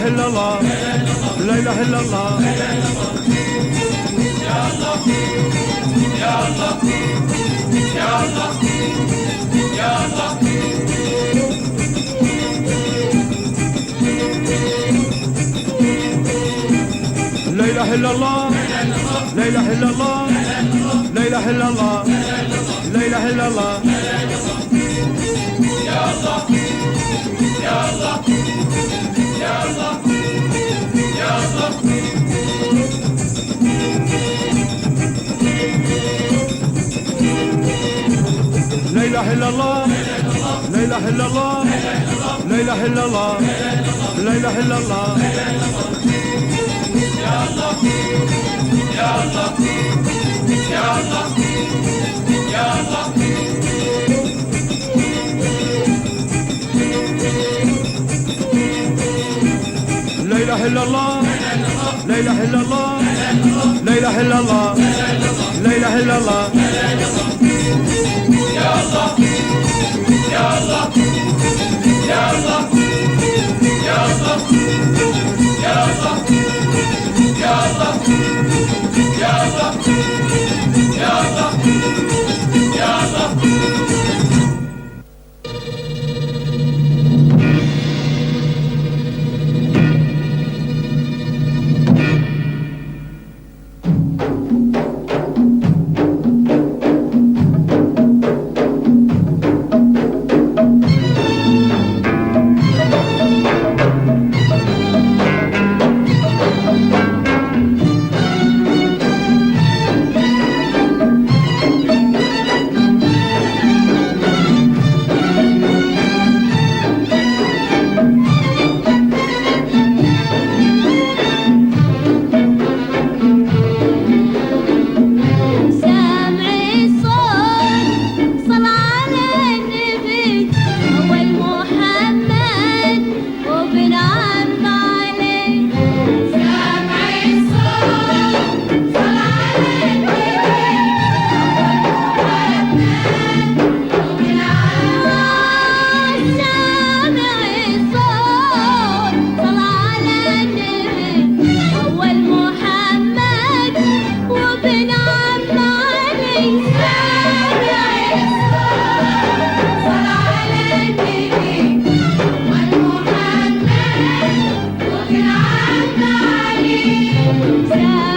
إله إلا الله لا إله إلا الله يا الله يا الله يا الله يا الله لا إله إلا الله لا إله إلا الله لا إله إلا الله لا إله إلا الله يا الله يا الله يا الله يا الله لا إله إلا الله لا إله إلا الله لا إله إلا الله لا إله إلا الله يا الله يا الله يا الله يا الله لا إله إلا الله لا إله إلا الله لا إله إلا الله لا إله إلا الله يا الله يا الله يا الله يا الله يا الله يا الله يا الله يا الله يا الله Yeah.